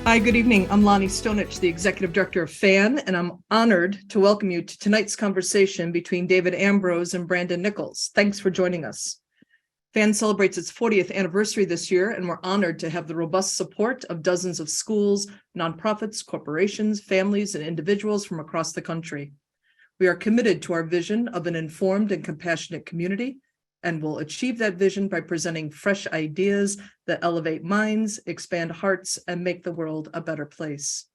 Hi, good evening. I'm Lonnie Stonich, the Executive Director of FAN, and I'm honored to welcome you to tonight's conversation between David Ambroz and Brandon Nichols. Thanks for joining us. FAN celebrates its 40th anniversary this year, and we're honored to have the robust support of dozens of schools, nonprofits, corporations, families, and individuals from across the country. We are committed to our vision of an informed and compassionate community, and will achieve that vision by presenting fresh ideas that elevate minds, expand hearts, and make the world a better place.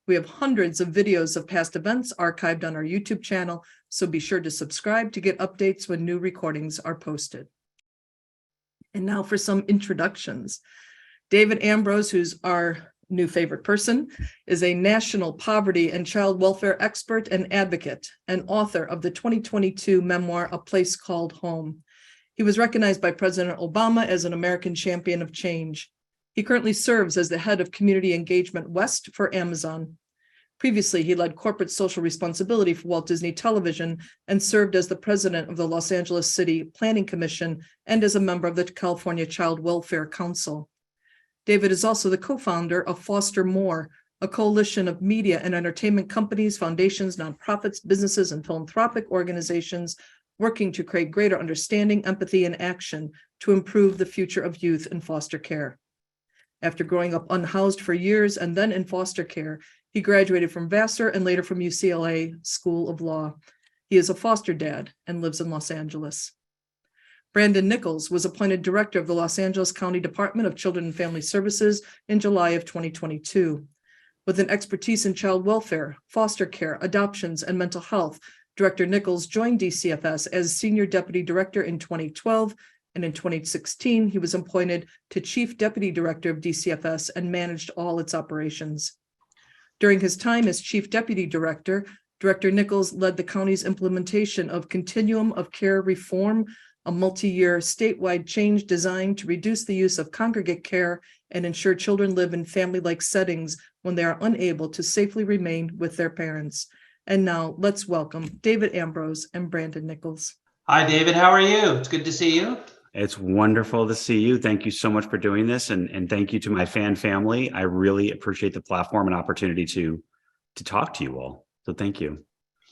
We have hundreds of videos of past events archived on our YouTube channel, so be sure to subscribe to get updates when new recordings are posted. And now for some introductions. David Ambroz, who's our new favorite person, is a national poverty and child welfare expert and advocate, and author of the 2022 memoir, A Place Called Home. He was recognized by President Obama as an American champion of change. He currently serves as the head of Community Engagement West for Amazon. Previously, he led corporate social responsibility for Walt Disney Television and served as the president of the Los Angeles City Planning Commission and as a member of the California Child Welfare Council. David is also the co-founder of Foster More, a coalition of media and entertainment companies, foundations, nonprofits, businesses, and philanthropic organizations working to create greater understanding, empathy, and action to improve the future of youth in foster care. After growing up unhoused for years and then in foster care, he graduated from Vassar and later from UCLA School of Law. He is a foster dad and lives in Los Angeles. Brandon Nichols was appointed director of the Los Angeles County Department of Children and Family Services in July of 2022. With an expertise in child welfare, foster care, adoptions, and mental health, Director Nichols joined DCFS as Senior Deputy Director in 2012, and in 2016, he was appointed to Chief Deputy Director of DCFS and managed all its operations. During his time as Chief Deputy Director, Director Nichols led the county's implementation of Continuum of Care Reform, a multi-year statewide change designed to reduce the use of congregate care and ensure children live in family-like settings when they are unable to safely remain with their parents. And now let's welcome David Ambroz and Brandon Nichols. Hi, David. How are you? It's good to see you. It's wonderful to see you. Thank you so much for doing this. And thank you to my fan family. I really appreciate the platform and opportunity to talk to you all. So thank you.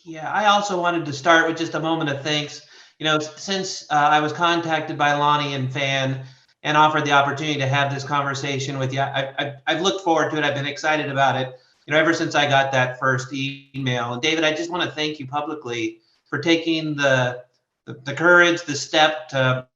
Yeah, I also wanted to start with just a moment of thanks. You know, since I was contacted by Lonnie and Fan and offered the opportunity to have this conversation with you, I've looked forward to it. I've been excited about it, you know, ever since I got that first email. And David, I just want to thank you publicly for taking the courage, the step to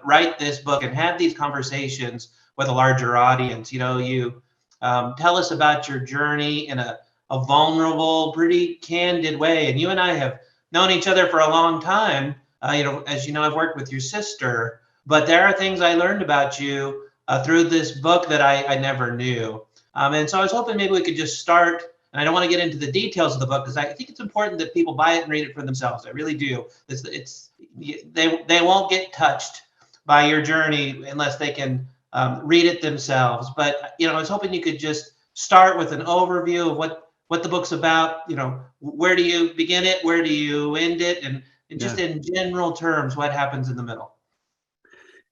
write this book and have these conversations with a larger audience. You know, you tell us about your journey in a vulnerable, pretty candid way. And you and I have known each other for a long time. You know, as you know, I've worked with your sister, but there are things I learned about you through this book that I never knew. And so I was hoping maybe we could just start, and I don't want to get into the details of the book because I think it's important that people buy it and read it for themselves. I really do. They won't get touched by your journey unless they can read it themselves. But, you know, I was hoping you could just start with an overview of what the book's about. You know, where do you begin it? Where do you end it? And just in general terms, what happens in the middle?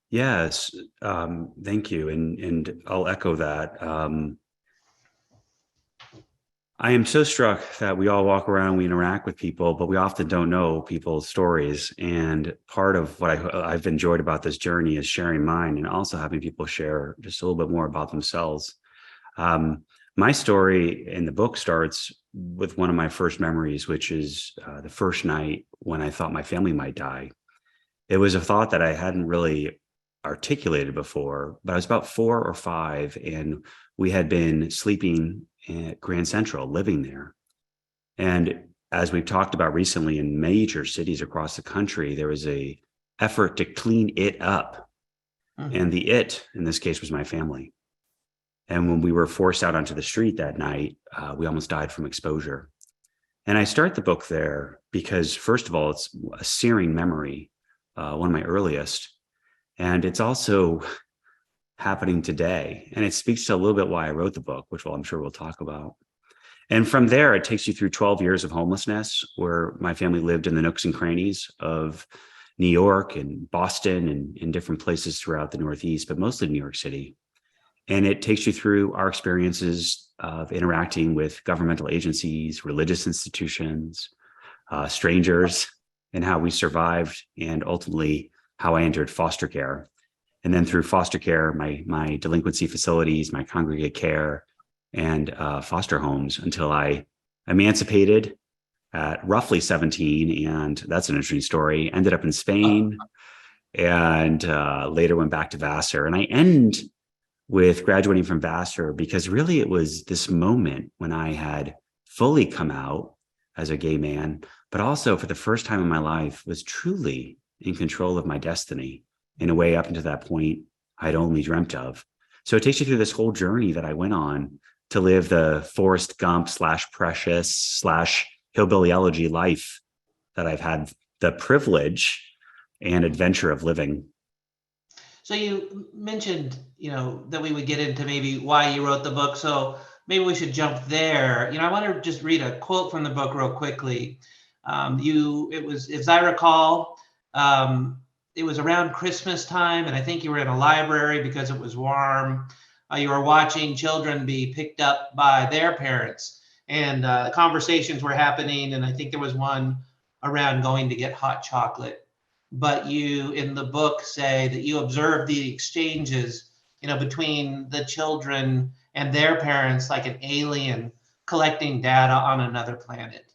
Yes, thank you. And I'll echo that. I am so struck that we all walk around, we interact with people, but we often don't know people's stories. And part of what I've enjoyed about this journey is sharing mine and also having people share just a little bit more about themselves. My story in the book starts with one of my first memories, which is the first night when I thought my family might die. It was a thought that I hadn't really articulated before, but I was about 4 or 5, and we had been sleeping at Grand Central, living there. And as we've talked about recently in major cities across the country, there was a effort to clean it up. And the it, in this case, was my family. And when we were forced out onto the street that night, we almost died from exposure. And I start the book there because, first of all, it's a searing memory, one of my earliest. And it's also happening today. And it speaks to a little bit why I wrote the book, which I'm sure we'll talk about. And from there, it takes you through 12 years of homelessness, where my family lived in the nooks and crannies of New York and Boston and in different places throughout the Northeast, but mostly New York City. And it takes you through our experiences of interacting with governmental agencies, religious institutions, strangers, and how we survived, and ultimately how I entered foster care. And then through foster care, my delinquency facilities, my congregate care, and foster homes until I emancipated at roughly 17. And that's an interesting story. Ended up in Spain and later went back to Vassar. And I end with graduating from Vassar because really it was this moment when I had fully come out as a gay man, but also for the first time in my life was truly in control of my destiny in a way up until that point I'd only dreamt of. So it takes you through this whole journey that I went on to live the Forrest Gump / Precious / hillbilly elegy life that I've had the privilege and adventure of living. So you mentioned, that we would get into maybe why you wrote the book. So maybe we should jump there. I want to just read a quote from the book real quickly. It was, as I recall, it was around Christmas time, and I think you were in a library because it was warm. You were watching children be picked up by their parents, and conversations were happening. And I think there was one around going to get hot chocolate. But you, in the book, say that you observed the exchanges, between the children and their parents, like an alien collecting data on another planet.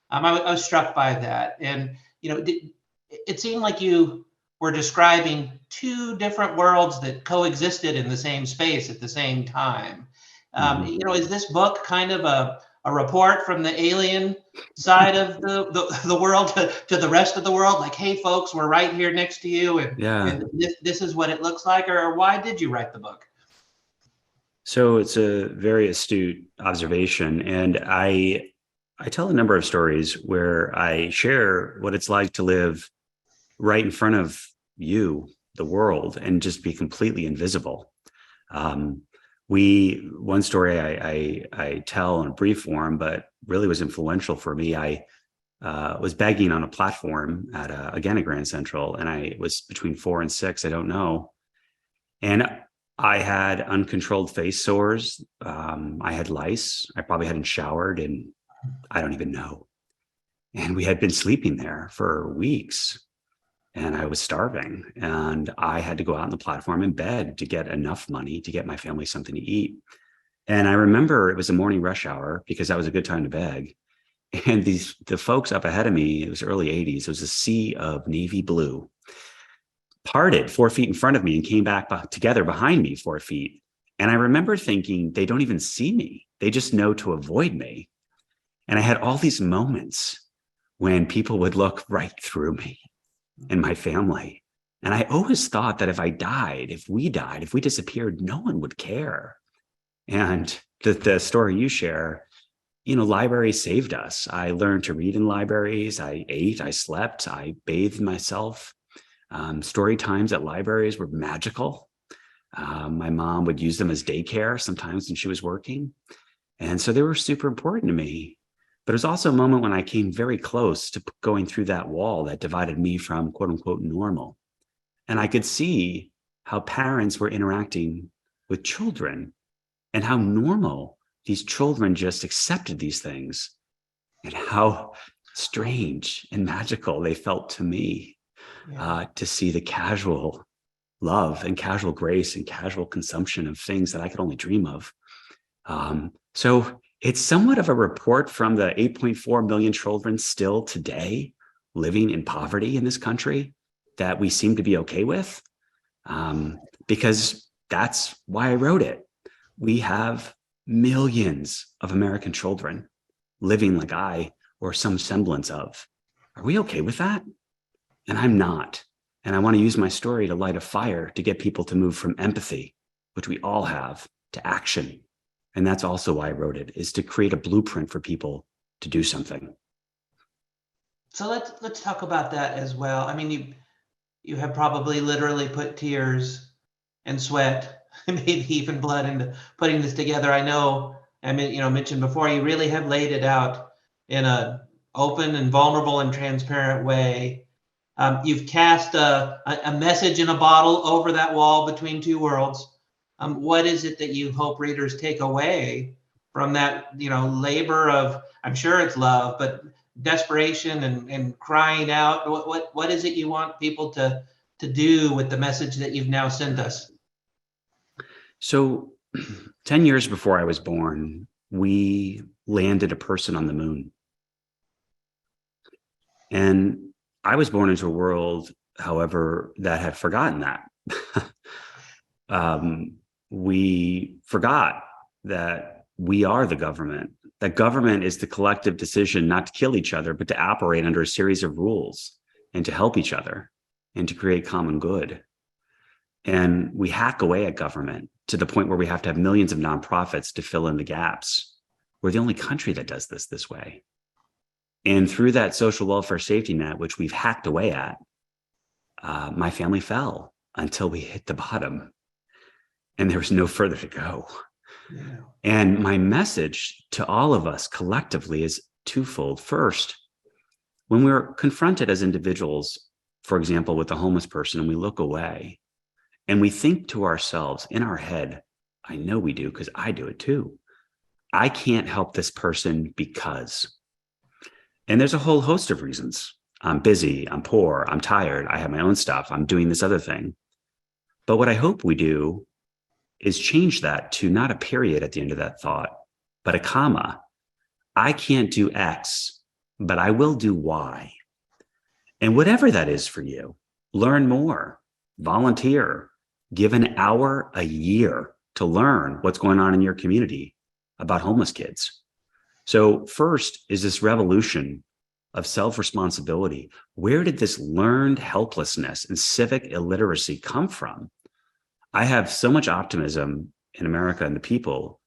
I was struck by that. And, it seemed like you were describing two different worlds that coexisted in the same space at the same time. Is this book kind of a report from the alien side of the world to the rest of the world? Like, hey, folks, we're right here next to you. And this is what it looks like. Or why did you write the book? So it's a very astute observation. And I tell a number of stories where I share what it's like to live right in front of you, the world, and just be completely invisible. One story I tell in a brief form, but really was influential for me. I was begging on a platform at a Grand Central, and I was between 4 and 6, I don't know. And I had uncontrolled face sores. I had lice. I probably hadn't showered, and I don't even know. And we had been sleeping there for weeks. And I was starving, and I had to go out on the platform and beg to get enough money to get my family something to eat. And I remember it was a morning rush hour because that was a good time to beg. And the folks up ahead of me, it was early 80s, it was a sea of navy blue, parted 4 feet in front of me and came back together behind me 4 feet. And I remember thinking, they don't even see me. They just know to avoid me. And I had all these moments when people would look right through me and my family. And I always thought that if we disappeared, no one would care. And the story you share, libraries saved us. I learned to read in libraries. I ate, I slept, I bathed myself. Story times at libraries were magical. My mom would use them as daycare sometimes when she was working. And so they were super important to me. But it was also a moment when I came very close to going through that wall that divided me from quote unquote normal. And I could see how parents were interacting with children and how normal these children just accepted these things and how strange and magical they felt to me to see the casual love and casual grace and casual consumption of things that I could only dream of. So it's somewhat of a report from the 8.4 million children still today living in poverty in this country that we seem to be okay with, because that's why I wrote it. We have millions of American children living like I or some semblance of. Are we okay with that? And I'm not. And I want to use my story to light a fire to get people to move from empathy, which we all have, to action. And that's also why I wrote it, is to create a blueprint for people to do something. So let's talk about that as well. I mean, you have probably literally put tears and sweat, maybe even blood into putting this together. I know, mentioned before, you really have laid it out in a open and vulnerable and transparent way. You've cast a message in a bottle over that wall between two worlds. What is it that you hope readers take away from that, labor of, I'm sure it's love, but desperation and crying out? What is it you want people to do with the message that you've now sent us? So 10 years before I was born, we landed a person on the moon. And I was born into a world, however, that had forgotten that. We forgot that we are the government. That government is the collective decision not to kill each other, but to operate under a series of rules and to help each other and to create common good. And we hack away at government to the point where we have to have millions of nonprofits to fill in the gaps. We're the only country that does this way. And through that social welfare safety net, which we've hacked away at, my family fell until we hit the bottom. And there was no further to go. Yeah. And my message to all of us collectively is twofold. First, when we're confronted as individuals, for example, with a homeless person, and we look away and we think to ourselves in our head, I know we do because I do it too. I can't help this person because. And there's a whole host of reasons. I'm busy, I'm poor, I'm tired, I have my own stuff, I'm doing this other thing. But what I hope we do is change that to not a period at the end of that thought, but a comma. I can't do X, but I will do Y. And whatever that is for you, learn more, volunteer, give an hour a year to learn what's going on in your community about homeless kids. So first is this revolution of self-responsibility. Where did this learned helplessness and civic illiteracy come from? I have so much optimism in America and the people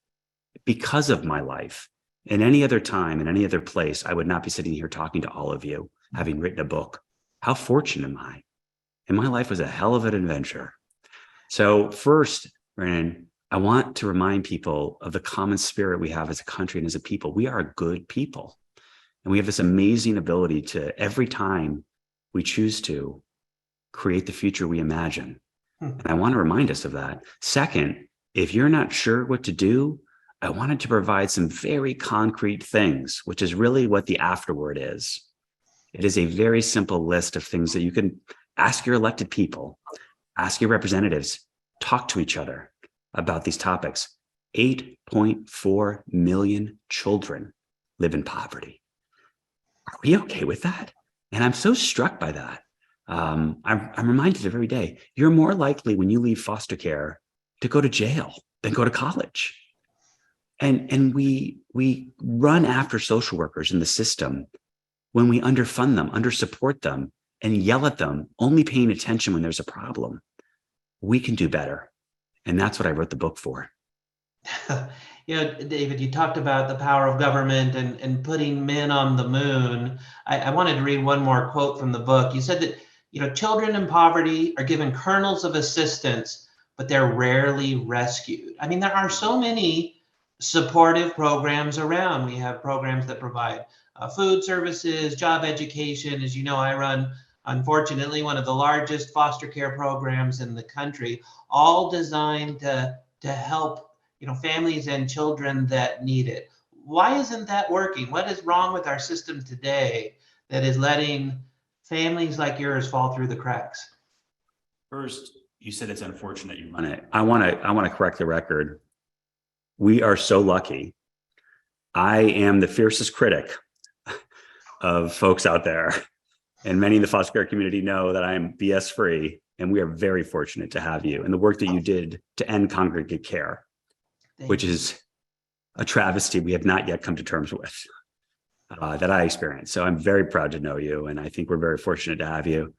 because of my life. In any other time, in any other place, I would not be sitting here talking to all of you, having written a book. How fortunate am I? And my life was a hell of an adventure. So first, Brandon, I want to remind people of the common spirit we have as a country and as a people. We are a good people. And we have this amazing ability to, every time we choose to, create the future we imagine. And I want to remind us of that. Second, if you're not sure what to do, I wanted to provide some very concrete things, which is really what the afterword is. It is a very simple list of things that you can ask your elected people, ask your representatives, talk to each other about these topics. 8.4 million children live in poverty. Are we okay with that? And I'm so struck by that. I'm reminded of every day, you're more likely when you leave foster care to go to jail than go to college. And we run after social workers in the system when we underfund them, undersupport them, and yell at them, only paying attention when there's a problem. We can do better. And that's what I wrote the book for. David, you talked about the power of government and putting men on the moon. I wanted to read one more quote from the book. You said that, children in poverty are given kernels of assistance, but they're rarely rescued. I mean, there are so many supportive programs around. We have programs that provide food services, job education. As you know, I run, unfortunately, one of the largest foster care programs in the country, all designed to help families and children that need it. Why isn't that working? What is wrong with our system today that is letting families like yours fall through the cracks? First, you said it's unfortunate you run it. I want to correct the record. We are so lucky. I am the fiercest critic of folks out there. And many in the foster care community know that I am BS free. And we are very fortunate to have you and the work that you did to end congregate care, which is a travesty we have not yet come to terms with, that I experienced. So I'm very proud to know you. And I think we're very fortunate to have you.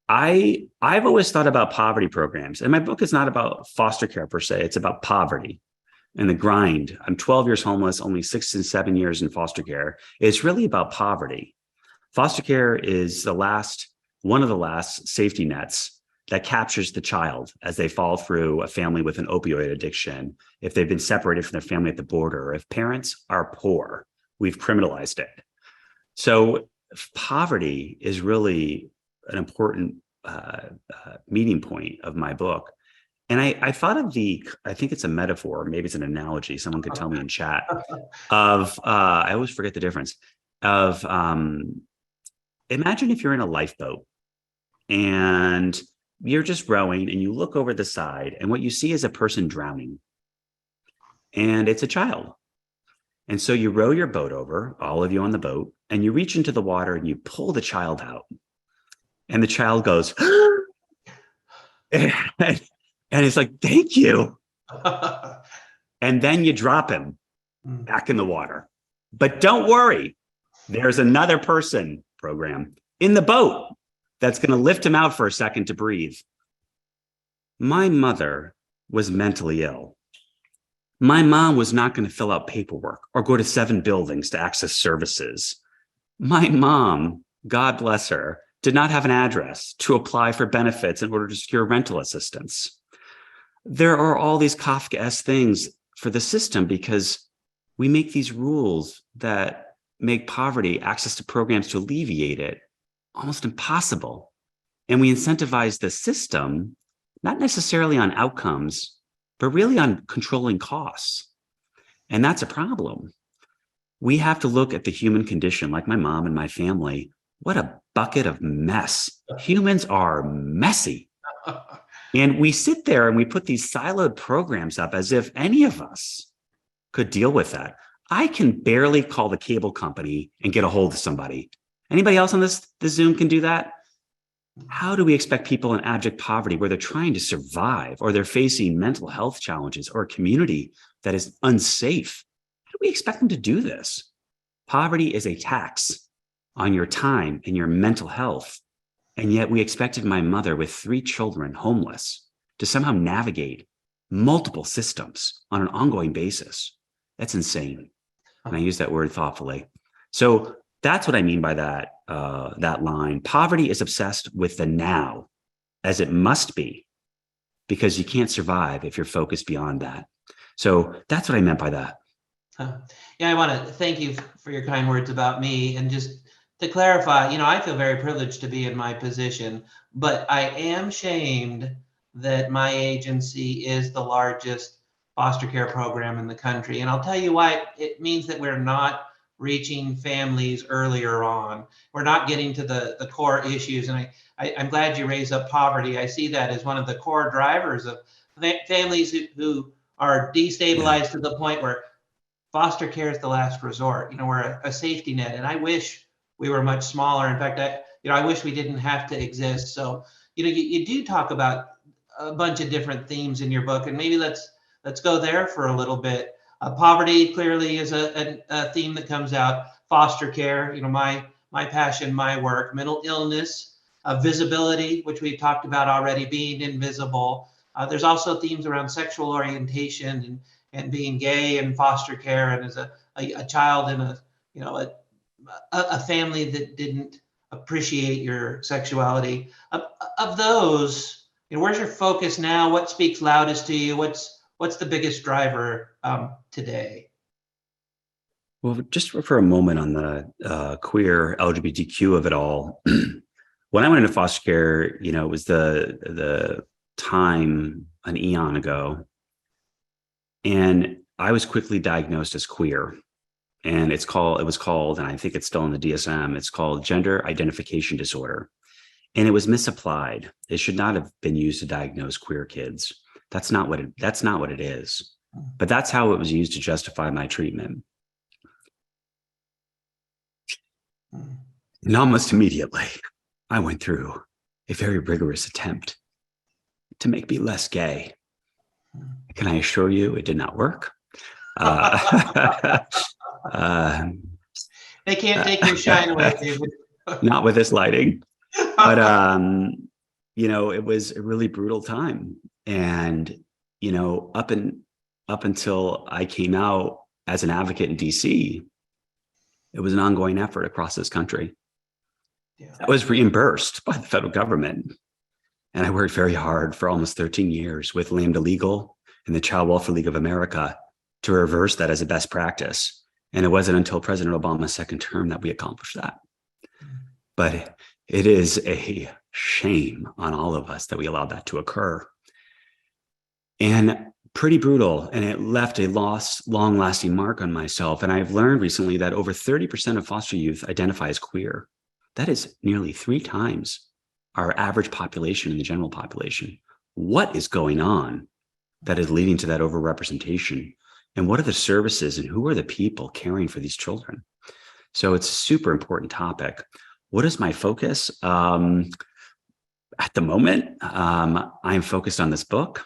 I've always thought about poverty programs, and my book is not about foster care per se. It's about poverty and the grind. I'm 12 years homeless, only 6 and 7 years in foster care. It's really about poverty. Foster care is one of the last safety nets that captures the child as they fall through a family with an opioid addiction, if they've been separated from their family at the border, or if parents are poor, we've criminalized it. So poverty is really an important meeting point of my book. And I thought of I think it's a metaphor, maybe it's an analogy, someone could tell me in chat, of, I always forget the difference, of imagine if you're in a lifeboat and you're just rowing and you look over the side and what you see is a person drowning and it's a child. And so you row your boat over, all of you on the boat, and you reach into the water and you pull the child out. And the child goes, and it's like, thank you. And then you drop him back in the water. But don't worry, there's another person program in the boat that's going to lift him out for a second to breathe. My mother was mentally ill. My mom was not going to fill out paperwork or go to 7 buildings to access services. My mom, God bless her, did not have an address to apply for benefits in order to secure rental assistance. There are all these Kafkaesque things for the system because we make these rules that make poverty, access to programs to alleviate it, almost impossible. And we incentivize the system, not necessarily on outcomes, but really on controlling costs. And that's a problem. We have to look at the human condition, like my mom and my family. What a bucket of mess. Humans are messy. And we sit there and we put these siloed programs up as if any of us could deal with that. I can barely call the cable company and get a hold of somebody. Anybody else on this Zoom can do that? How do we expect people in abject poverty where they're trying to survive or they're facing mental health challenges or a community that is unsafe? How do we expect them to do this? Poverty is a tax on your time and your mental health. And yet we expected my mother with 3 children homeless to somehow navigate multiple systems on an ongoing basis. That's insane. And I use that word thoughtfully. So that's what I mean by that, that line. Poverty is obsessed with the now, as it must be, because you can't survive if you're focused beyond that. So that's what I meant by that. Yeah, I want to thank you for your kind words about me. And just to clarify, I feel very privileged to be in my position, but I am shamed that my agency is the largest foster care program in the country. And I'll tell you why. It means that we're not reaching families earlier on. We're not getting to the core issues. And I'm glad you raised up poverty. I see that as one of the core drivers of families who are destabilized to the point where foster care is the last resort. We're a safety net. And I wish we were much smaller. In fact, I wish we didn't have to exist. So, you do talk about a bunch of different themes in your book, and maybe let's go there for a little bit. Poverty clearly is a theme that comes out. Foster care, my passion, my work. Mental illness, visibility, which we've talked about already, being invisible. There's also themes around sexual orientation and being gay in foster care, and as a child in a family that didn't appreciate your sexuality. Of those, where's your focus now? What speaks loudest to you? What's the biggest driver today? Well, just for a moment on the queer LGBTQ of it all. When I went into foster care, it was the time an eon ago, and I was quickly diagnosed as queer. And it was called, and I think it's still in the DSM, it's called gender identification disorder. And it was misapplied. It should not have been used to diagnose queer kids. That's not what it is. But that's how it was used to justify my treatment. And almost immediately, I went through a very rigorous attempt to make me less gay. Can I assure you it did not work? They can't take your shine away, David. Not with this lighting. But, it was a really brutal time. And, up until I came out as an advocate in DC, it was an ongoing effort across this country. Yeah. I was reimbursed by the federal government. And I worked very hard for almost 13 years with Lambda Legal and the Child Welfare League of America to reverse that as a best practice. And it wasn't until President Obama's second term that we accomplished that. But it is a shame on all of us that we allowed that to occur. and pretty brutal. And it left a long lasting mark on myself. And I've learned recently that over 30% of foster youth identify as queer. That is nearly 3 times our average population in the general population. What is going on that is leading to that overrepresentation? And what are the services and who are the people caring for these children? So it's a super important topic. What is my focus? At the moment, I'm focused on this book,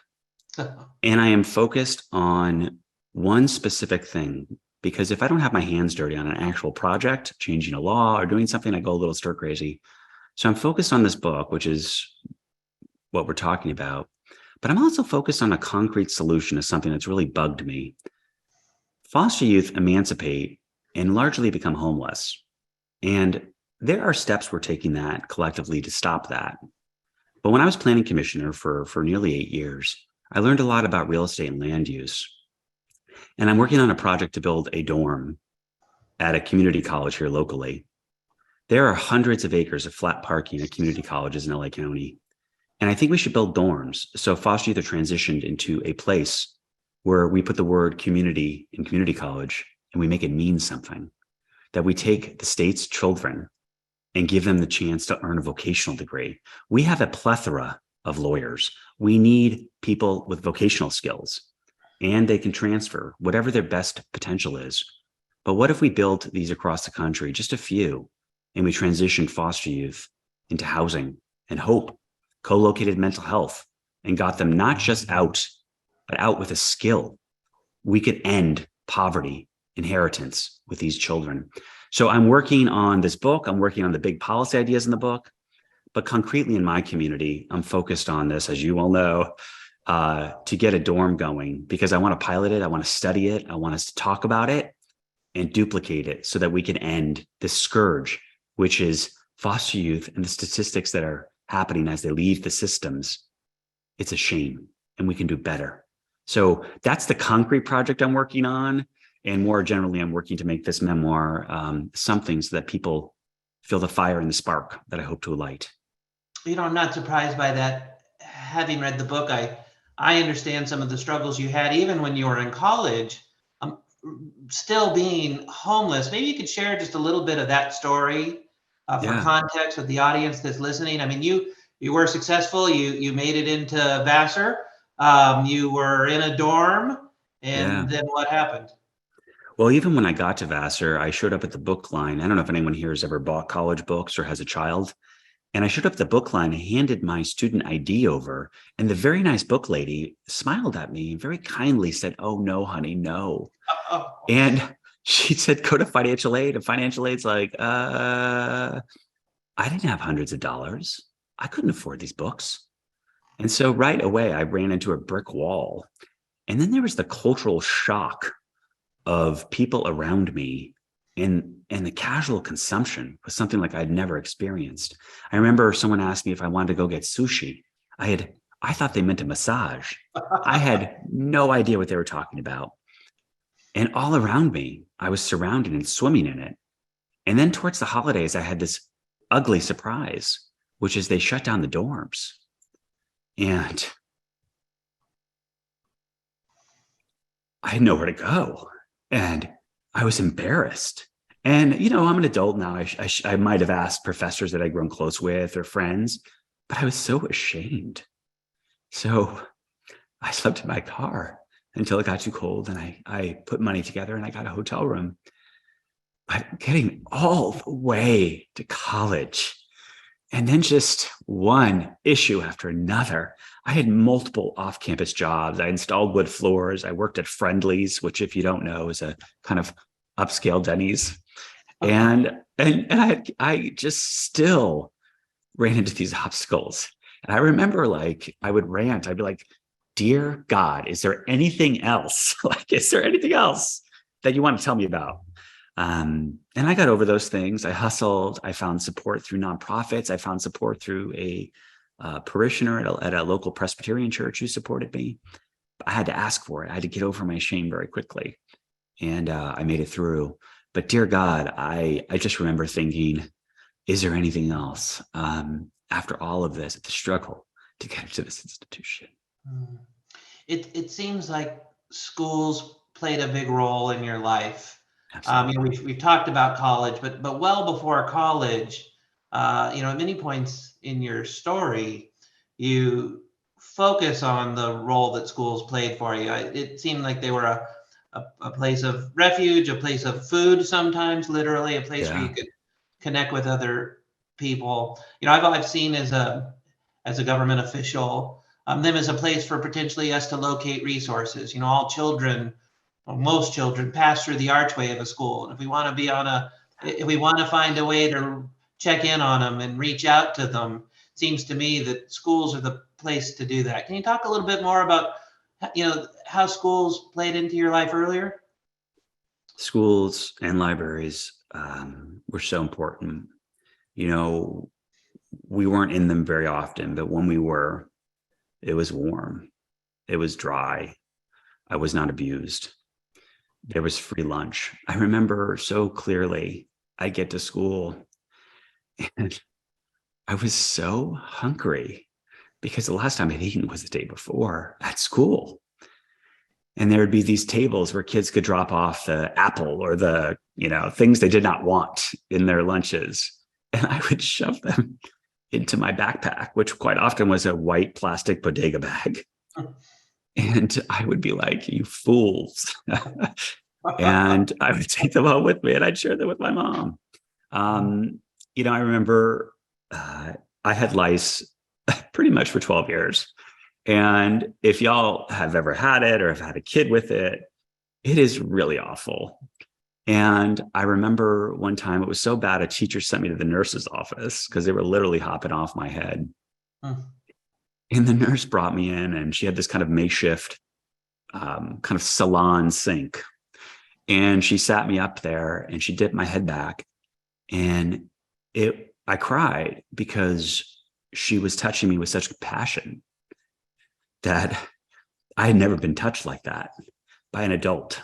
and I am focused on one specific thing, because if I don't have my hands dirty on an actual project, changing a law or doing something, I go a little stir crazy. So I'm focused on this book, which is what we're talking about, but I'm also focused on a concrete solution to something that's really bugged me. Foster youth emancipate and largely become homeless. And there are steps we're taking that collectively to stop that. But when I was planning commissioner for nearly 8 years, I learned a lot about real estate and land use. And I'm working on a project to build a dorm at a community college here locally. There are hundreds of acres of flat parking at community colleges in LA County. And I think we should build dorms so foster youth are transitioned into a place where we put the word community in community college and we make it mean something, that we take the state's children and give them the chance to earn a vocational degree. We have a plethora of lawyers. We need people with vocational skills, and they can transfer whatever their best potential is. But what if we built these across the country, just a few, and we transitioned foster youth into housing and hope, co-located mental health, and got them not just out, but out with a skill? We could end poverty, inheritance with these children. So I'm working on this book. I'm working on the big policy ideas in the book, but concretely in my community, I'm focused on this, as you all know, to get a dorm going, because I want to pilot it. I want to study it. I want us to talk about it and duplicate it so that we can end this scourge, which is foster youth and the statistics that are happening as they leave the systems. It's a shame, and we can do better. So that's the concrete project I'm working on. And more generally, I'm working to make this memoir something so that people feel the fire and the spark that I hope to light. I'm not surprised by that. Having read the book, I understand some of the struggles you had even when you were in college, still being homeless. Maybe you could share just a little bit of that story for context with the audience that's listening. I mean, you were successful. You made it into Vassar. You were in a dorm, and then what happened? Well, even when I got to Vassar, I showed up at the book line. I don't know if anyone here has ever bought college books or has a child. And I showed up at the book line and handed my student ID over. And the very nice book lady smiled at me and very kindly said, "Oh, no, honey, no." And she said, "Go to financial aid." And financial aid's like, I didn't have hundreds of dollars. I couldn't afford these books. And so right away, I ran into a brick wall. And then there was the cultural shock of people around me, and the casual consumption was something like I'd never experienced. I remember someone asked me if I wanted to go get sushi. I thought they meant a massage. I had no idea what they were talking about. And all around me, I was surrounded and swimming in it. And then towards the holidays, I had this ugly surprise, which is they shut down the dorms. And I had nowhere to go. And I was embarrassed. And, I'm an adult now. I might have asked professors that I'd grown close with or friends, but I was so ashamed. So I slept in my car until it got too cold, and I put money together and I got a hotel room. But getting all the way to college, and then just one issue after another. I had multiple off-campus jobs. I installed wood floors. I worked at Friendly's, which, if you don't know, is a kind of upscale Denny's. And I just still ran into these obstacles. And I remember, I would rant. I'd be like, "Dear God, is there anything else? Is there anything else that you want to tell me about?" And I got over those things. I hustled. I found support through nonprofits. I found support through a parishioner at a local Presbyterian church who supported me. I had to ask for it. I had to get over my shame very quickly. And I made it through. But dear God, I just remember thinking, is there anything else after all of this, the struggle to get into this institution? it seems like schools played a big role in your life. Absolutely. We've talked about college, but well before college, at many points in your story, you focus on the role that schools played for you. It seemed like they were a place of refuge, a place of food, sometimes literally a place where you Yeah. could connect with other people. I've seen as a government official, them as a place for potentially us to locate resources. All children, or most children, pass through the archway of a school. And if we want to find a way to check in on them and reach out to them, it seems to me that schools are the place to do that. Can you talk a little bit more about, how schools played into your life earlier? Schools and libraries were so important. We weren't in them very often, but when we were, it was warm. It was dry. I was not abused. There was free lunch. I remember so clearly, I get to school and I was so hungry because the last time I'd eaten was the day before at school. And there would be these tables where kids could drop off the apple or the, things they did not want in their lunches. And I would shove them into my backpack, which quite often was a white plastic bodega bag. And I would be like, you fools. And I would take them home with me and I'd share them with my mom. I remember I had lice pretty much for 12 years. And if y'all have ever had it or have had a kid with it, it is really awful. And I remember one time it was so bad, a teacher sent me to the nurse's office because they were literally hopping off my head. And the nurse brought me in and she had this kind of makeshift kind of salon sink. And she sat me up there and she dipped my head back. And I cried because she was touching me with such passion that I had never been touched like that by an adult.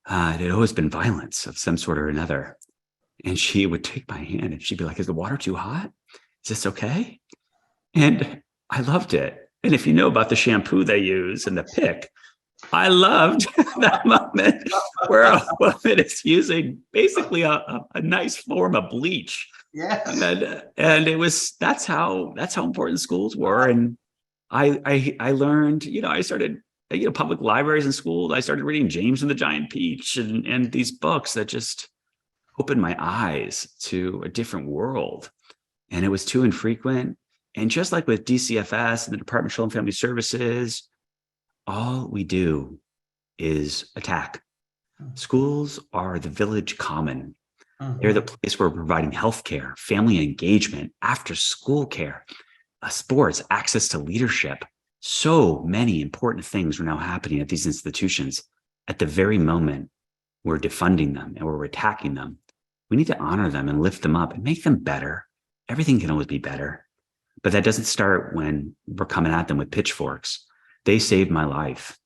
It had always been violence of some sort or another. And she would take my hand and she'd be like, is the water too hot? Is this okay? And I loved it. And if you know about the shampoo they use and the pick, I loved that moment where a woman is using basically a nice form of bleach. Yes. And that's how important schools were. And I learned, I started, public libraries and schools. I started reading James and the Giant Peach and these books that just opened my eyes to a different world. And it was too infrequent. And just like with DCFS and the Department of Children and Family Services, all we do is attack. Schools are the village common. They're the place where we're providing healthcare, family engagement, after school care, sports, access to leadership. So many important things are now happening at these institutions at the very moment we're defunding them and we're attacking them. We need to honor them and lift them up and make them better. Everything can always be better. But that doesn't start when we're coming at them with pitchforks. They saved my life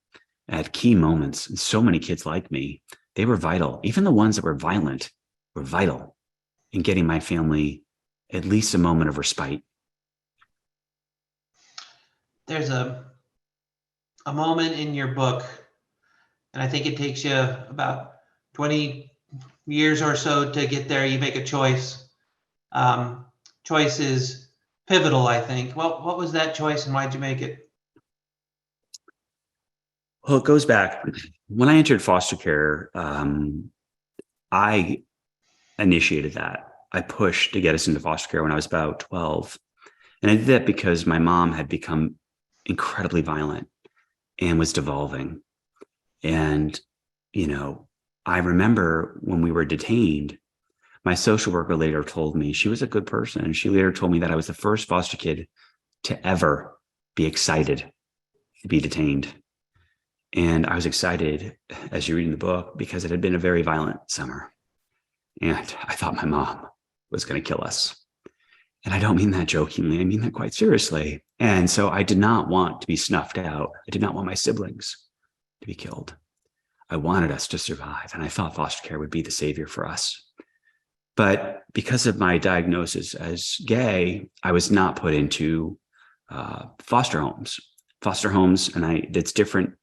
at key moments. And so many kids like me, they were vital. Even the ones that were violent were vital in getting my family at least a moment of respite. There's a moment in your book, and I think it takes you about 20 years or so to get there. You make a choice. Choice is pivotal, I think. Well, what was that choice and why'd you make it? Well, it goes back. When I entered foster care, I initiated that. I pushed to get us into foster care when I was about 12. And I did that because my mom had become incredibly violent and was devolving. And, I remember when we were detained, my social worker later told me she was a good person. And she later told me that I was the first foster kid to ever be excited to be detained. And I was excited, as you read in the book, because it had been a very violent summer. And I thought my mom was going to kill us. And I don't mean that jokingly. I mean that quite seriously. And so I did not want to be snuffed out. I did not want my siblings to be killed. I wanted us to survive. And I thought foster care would be the savior for us. But because of my diagnosis as gay, I was not put into foster homes. foster homes, and it's different.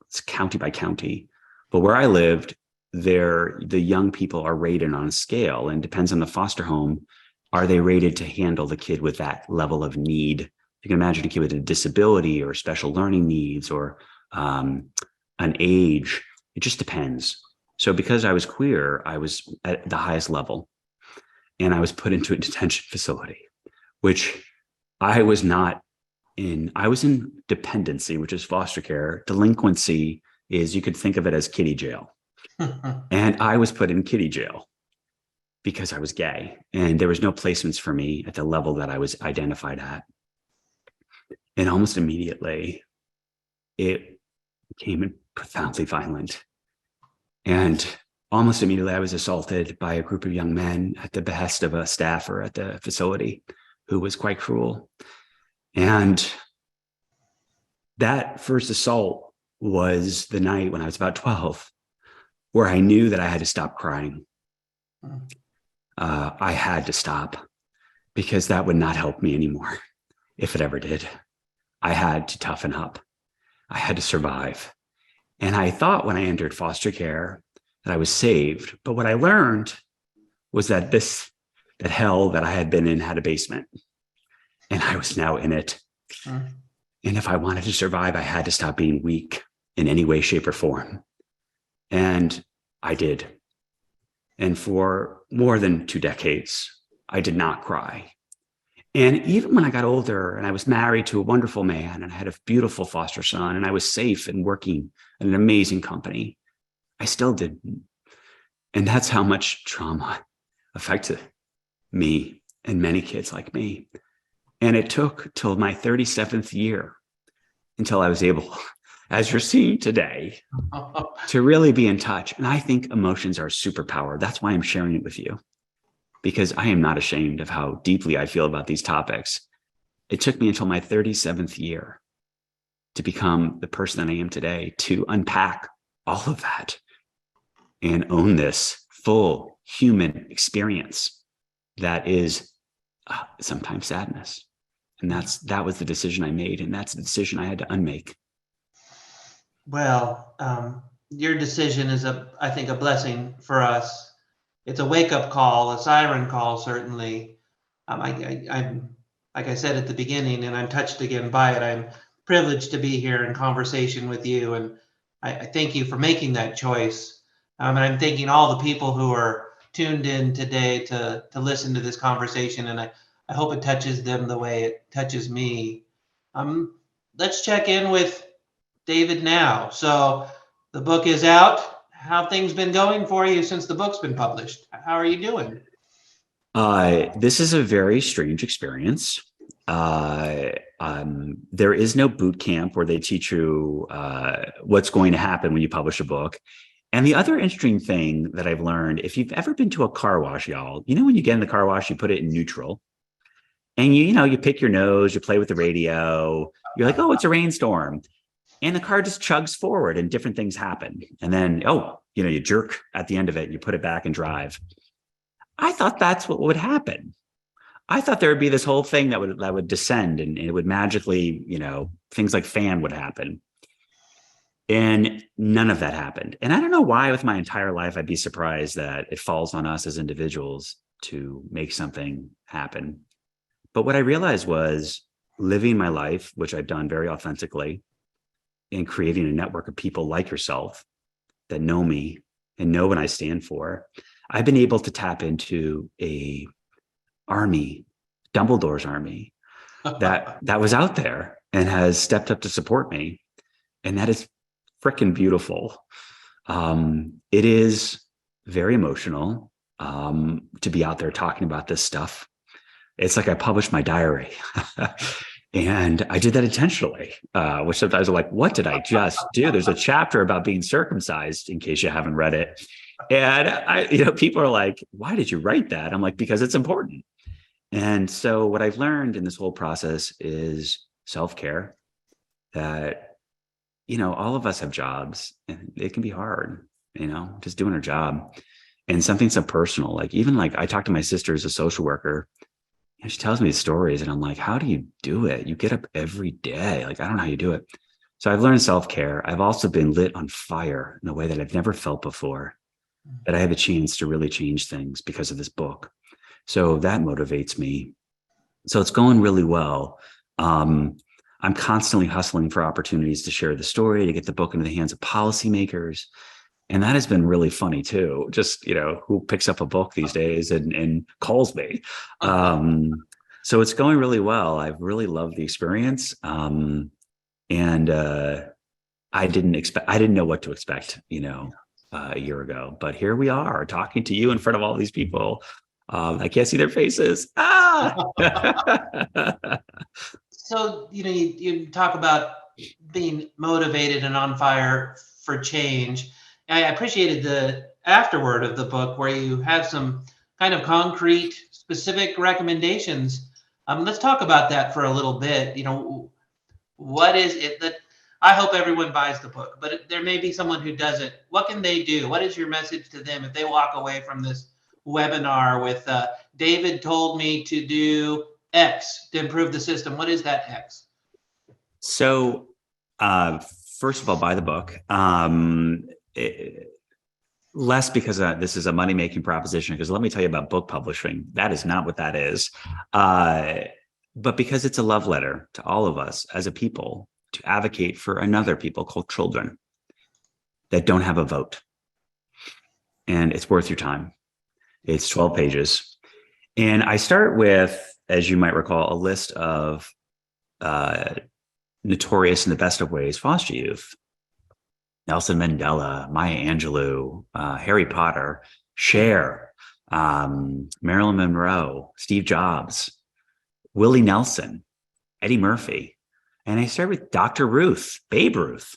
It's county by county, but where I lived, the young people are rated on a scale, and depends on the foster home. Are they rated to handle the kid with that level of need? You can imagine a kid with a disability or special learning needs or an age. It just depends. So because I was queer, I was at the highest level, and I was put into a detention facility, which I was not in. I was in dependency, which is foster care. Delinquency is, you could think of it as kiddie jail. And I was put in kiddie jail because I was gay, and there was no placements for me at the level that I was identified at. And almost immediately, it became profoundly violent. And almost immediately, I was assaulted by a group of young men at the behest of a staffer at the facility who was quite cruel. And that first assault was the night when I was about 12, where I knew that I had to stop crying. I had to stop, because that would not help me anymore if it ever did. I had to toughen up. I had to survive. And I thought when I entered foster care that I was saved. But what I learned was that that hell that I had been in had a basement, and I was now in it. And if I wanted to survive, I had to stop being weak in any way, shape, or form. And I did. And for more than 2 decades, I did not cry. And even when I got older and I was married to a wonderful man and I had a beautiful foster son and I was safe and working at an amazing company, I still didn't. And that's how much trauma affected me and many kids like me. And it took till my 37th year until I was able, as you're seeing today, to really be in touch. And I think emotions are a superpower. That's why I'm sharing it with you, because I am not ashamed of how deeply I feel about these topics. It took me until my 37th year to become the person that I am today, to unpack all of that and own this full human experience that is sometimes sadness. And that was the decision I made, and that's the decision I had to unmake. Well, your decision is, I think, a blessing for us. It's a wake-up call, a siren call, certainly. I'm, like I said at the beginning, and I'm touched again by it, I'm privileged to be here in conversation with you, and I thank you for making that choice. And I'm thanking all the people who are tuned in today to listen to this conversation, and I hope it touches them the way it touches me. Let's check in with David now. So the book is out. How have things been going for you since the book's been published? How are you doing? This is a very strange experience. There is no boot camp where they teach you what's going to happen when you publish a book. And the other interesting thing that I've learned, if you've ever been to a car wash, y'all, when you get in the car wash, you put it in neutral, and you pick your nose, you play with the radio, you're like, oh, it's a rainstorm. And the car just chugs forward and different things happen. And then, you jerk at the end of it, you put it back and drive. I thought that's what would happen. I thought there would be this whole thing that would descend, and it would magically, things like fan would happen. And none of that happened. And I don't know why with my entire life, I'd be surprised that it falls on us as individuals to make something happen. But what I realized was living my life, which I've done very authentically, and creating a network of people like yourself that know me and know what I stand for. I've been able to tap into a army, Dumbledore's army, that was out there and has stepped up to support me. And that is freaking beautiful. It is very emotional to be out there talking about this stuff. It's like I published my diary. And I did that intentionally, which sometimes I'm like, what did I just do? There's a chapter about being circumcised, in case you haven't read it. And people are like, why did you write that? I'm like, because it's important. And so what I've learned in this whole process is self-care, that, all of us have jobs and it can be hard, just doing our job. And something so personal, like I talked to my sister as a social worker, And she tells me these stories, and I'm like, how do you do it? You get up every day. Like, I don't know how you do it. So I've learned self-care. I've also been lit on fire in a way that I've never felt before, that I have a chance to really change things because of this book. So that motivates me. So it's going really well. I'm constantly hustling for opportunities to share the story, to get the book into the hands of policymakers. And that has been really funny too. Just, who picks up a book these days and calls me. So it's going really well. I've really loved the experience. And I didn't know what to expect, a year ago, but here we are talking to you in front of all these people. I can't see their faces. So, you talk about being motivated and on fire for change. I appreciated the afterword of the book where you have some kind of concrete, specific recommendations. Let's talk about that for a little bit. What is it that I hope everyone buys the book, but there may be someone who doesn't. What can they do? What is your message to them if they walk away from this webinar with David told me to do X to improve the system? What is that X? So, first of all, buy the book. Less because this is a money-making proposition, because let me tell you about book publishing. That is not what that is. But because it's a love letter to all of us as a people to advocate for another people called children that don't have a vote. And it's worth your time. It's 12 pages. And I start with, as you might recall, a list of notorious in the best of ways foster youth. Nelson Mandela, Maya Angelou, Harry Potter, Cher, Marilyn Monroe, Steve Jobs, Willie Nelson, Eddie Murphy. And I start with Dr. Ruth, Babe Ruth.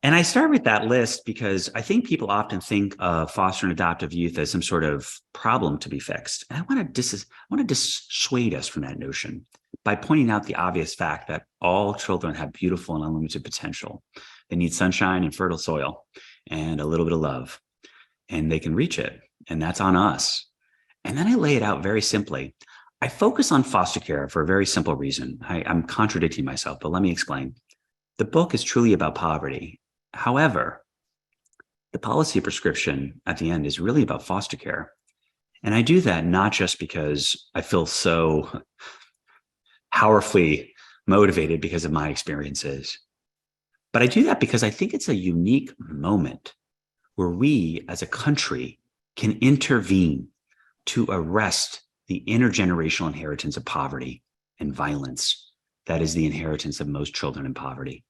And I start with that list because I think people often think of foster and adoptive youth as some sort of problem to be fixed. And I want to dissuade us from that notion by pointing out the obvious fact that all children have beautiful and unlimited potential. They need sunshine and fertile soil and a little bit of love, and they can reach it. And that's on us. And then I lay it out very simply. I focus on foster care for a very simple reason. I'm contradicting myself, but let me explain. The book is truly about poverty. However, the policy prescription at the end is really about foster care. And I do that not just because I feel so powerfully motivated because of my experiences, but I do that because I think it's a unique moment where we as a country can intervene to arrest the intergenerational inheritance of poverty and violence that is the inheritance of most children in poverty.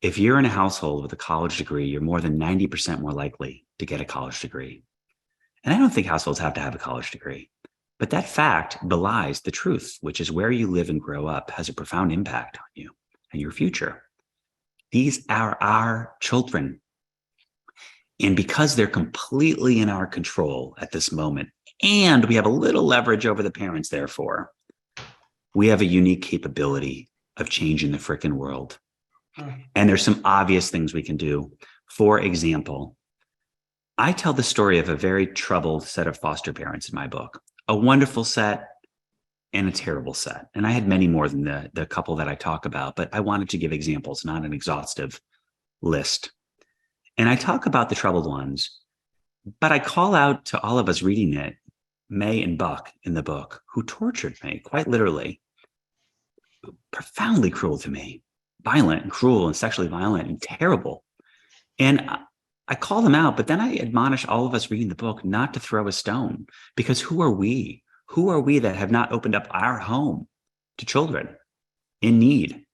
If you're in a household with a college degree, you're more than 90% more likely to get a college degree. And I don't think households have to have a college degree, but that fact belies the truth, which is where you live and grow up has a profound impact on you and your future. These are our children. And because they're completely in our control at this moment, and we have a little leverage over the parents, therefore, we have a unique capability of changing the frickin' world. And there's some obvious things we can do. For example, I tell the story of a very troubled set of foster parents in my book, a wonderful set and a terrible set. And I had many more than the couple that I talk about, but I wanted to give examples, not an exhaustive list. And I talk about the troubled ones, but I call out to all of us reading it, May and Buck in the book, who tortured me, quite literally, profoundly cruel to me, violent and cruel and sexually violent and terrible. And I call them out, but then I admonish all of us reading the book not to throw a stone, because who are we? Who are we that have not opened up our home to children in need?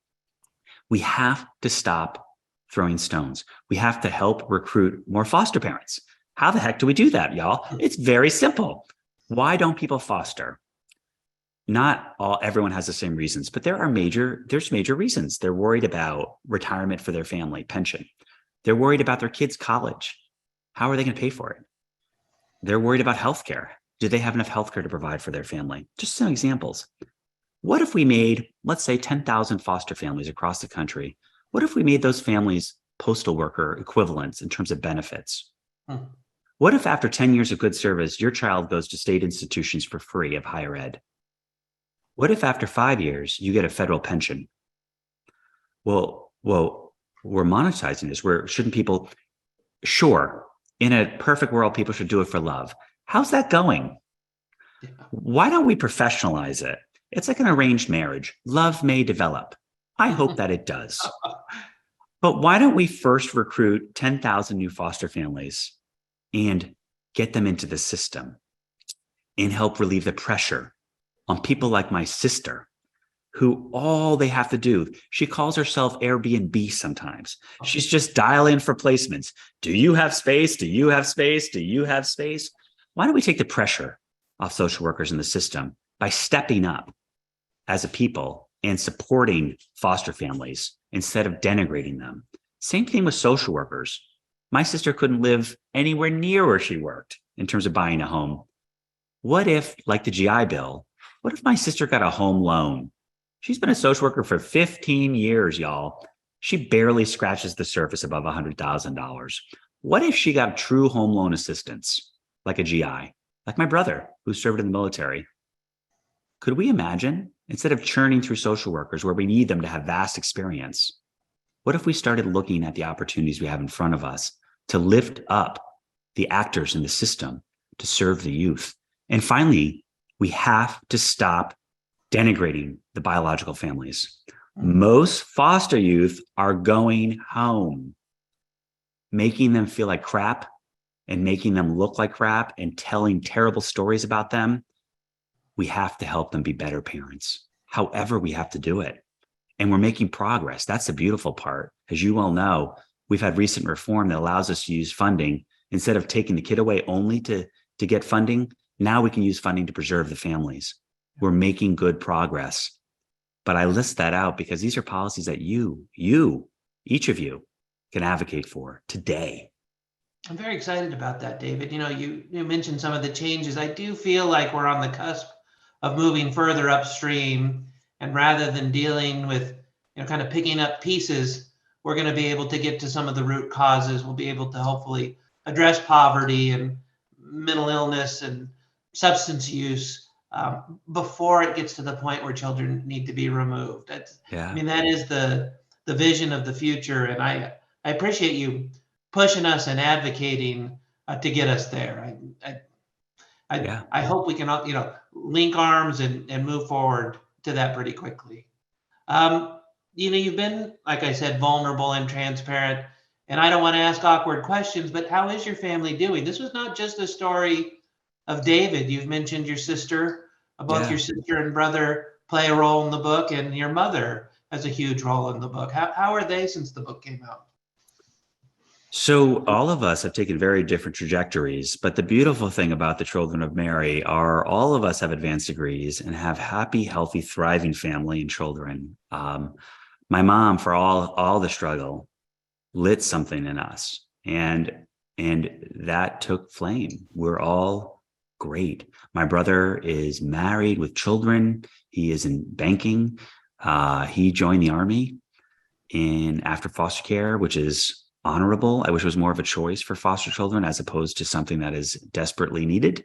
We have to stop throwing stones. We have to help recruit more foster parents. How the heck do we do that, y'all? It's very simple. Why don't people foster? Not everyone has the same reasons, but there's major reasons. They're worried about retirement for their family, pension. They're worried about their kids' college. How are they going to pay for it? They're worried about healthcare. Do they have enough healthcare to provide for their family? Just some examples. What if we made, let's say, 10,000 foster families across the country? What if we made those families postal worker equivalents in terms of benefits? What if after 10 years of good service, your child goes to state institutions for free of higher ed? What if after 5 years you get a federal pension? Well, we're monetizing this. Shouldn't people? Sure, in a perfect world, people should do it for love. How's that going? Yeah. Why don't we professionalize it? It's like an arranged marriage. Love may develop. I hope that it does. But why don't we first recruit 10,000 new foster families and get them into the system and help relieve the pressure on people like my sister, who all they have to do, she calls herself Airbnb sometimes. She's just dialing for placements. Do you have space? Do you have space? Do you have space? Why don't we take the pressure off social workers in the system by stepping up as a people and supporting foster families instead of denigrating them? Same thing with social workers. My sister couldn't live anywhere near where she worked in terms of buying a home. What if, like the GI Bill, what if my sister got a home loan? She's been a social worker for 15 years, y'all. She barely scratches the surface above $100,000. What if she got true home loan assistance, like a GI, like my brother who served in the military? Could we imagine, instead of churning through social workers where we need them to have vast experience, what if we started looking at the opportunities we have in front of us to lift up the actors in the system to serve the youth? And finally, we have to stop denigrating the biological families. Most foster youth are going home, making them feel like crap and making them look like crap and telling terrible stories about them. We have to help them be better parents, however we have to do it. And we're making progress. That's the beautiful part. As you well know, we've had recent reform that allows us to use funding. Instead of taking the kid away only to get funding, now we can use funding to preserve the families. We're making good progress. But I list that out because these are policies that you, each of you can advocate for today. I'm very excited about that, David. You mentioned some of the changes. I do feel like we're on the cusp of moving further upstream, and rather than dealing with, kind of picking up pieces, we're going to be able to get to some of the root causes. We'll be able to hopefully address poverty and mental illness and substance use before it gets to the point where children need to be removed. That is the vision of the future, and I appreciate you pushing us and advocating to get us there. I hope we can link arms and move forward to that pretty quickly. You've been, like I said, vulnerable and transparent, and I don't want to ask awkward questions, but how is your family doing? This was not just a story of David. You've mentioned your sister. Both your sister and brother play a role in the book, and your mother has a huge role in the book. How are they since the book came out? So all of us have taken very different trajectories, but the beautiful thing about the Children of Mary are all of us have advanced degrees and have happy, healthy, thriving family and children. My mom, for all the struggle, lit something in us, and that took flame. We're all great. My brother is married with children. He is in banking. He joined the Army after foster care, which is honorable. I wish it was more of a choice for foster children as opposed to something that is desperately needed.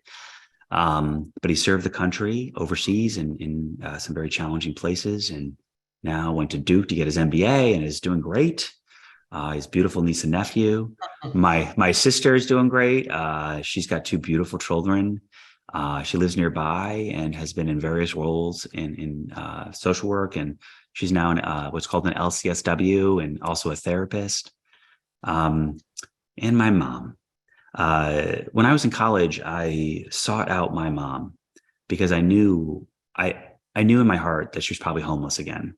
But he served the country overseas in some very challenging places, and now went to Duke to get his MBA and is doing great. His beautiful niece and nephew. My sister is doing great. She's got 2 beautiful children. She lives nearby and has been in various roles in social work, and she's now in what's called an LCSW and also a therapist. And my mom. When I was in college, I sought out my mom because I knew in my heart that she was probably homeless again.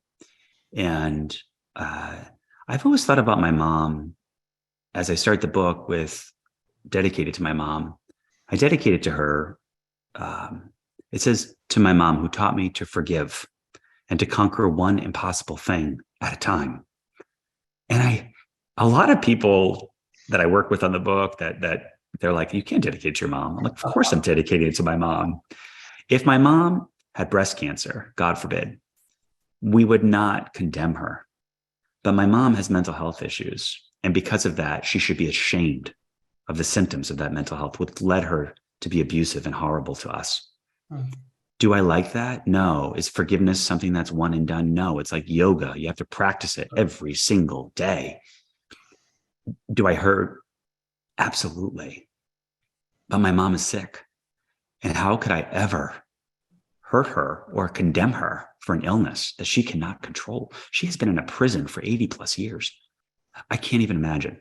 And I've always thought about my mom as I start the book with dedicated to my mom. I dedicate it to her. It says, to my mom who taught me to forgive and to conquer one impossible thing at a time. And a lot of people that I work with on the book that they're like, you can't dedicate it to your mom. I'm like, of course I'm dedicating it to my mom. If my mom had breast cancer, God forbid, we would not condemn her. But my mom has mental health issues. And because of that, she should be ashamed of the symptoms of that mental health, which led her to be abusive and horrible to us. Do I like that? No. Is forgiveness something that's one and done? No. It's like yoga. You have to practice it every single day. Do I hurt? Absolutely. But my mom is sick. And how could I ever hurt her or condemn her for an illness that she cannot control? She has been in a prison for 80 plus years. I can't even imagine.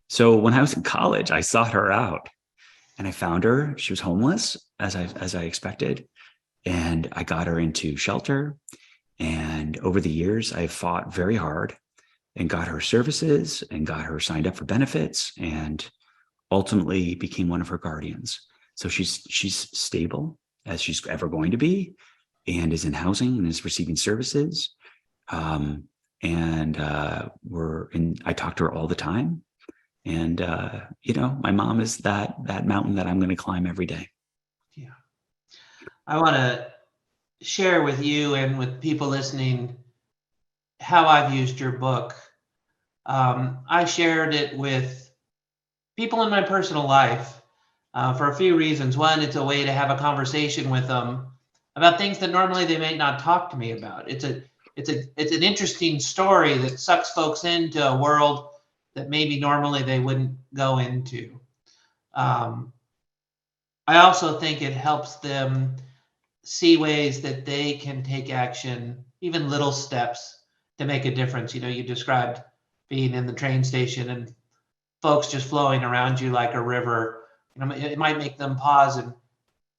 So when I was in college, I sought her out and I found her. She was homeless, as I expected. And I got her into shelter. And over the years, I fought very hard and got her services and got her signed up for benefits and ultimately became one of her guardians. So she's stable as she's ever going to be and is in housing and is receiving services. I talk to her all the time. And, my mom is that mountain that I'm going to climb every day. Yeah. I want to share with you and with people listening how I've used your book. I shared it with people in my personal life for a few reasons. One, it's a way to have a conversation with them about things that normally they may not talk to me about. It's an interesting story that sucks folks into a world that maybe normally they wouldn't go into. I also think it helps them see ways that they can take action, even little steps, to make a difference. You described being in the train station and folks just flowing around you like a river. It might make them pause and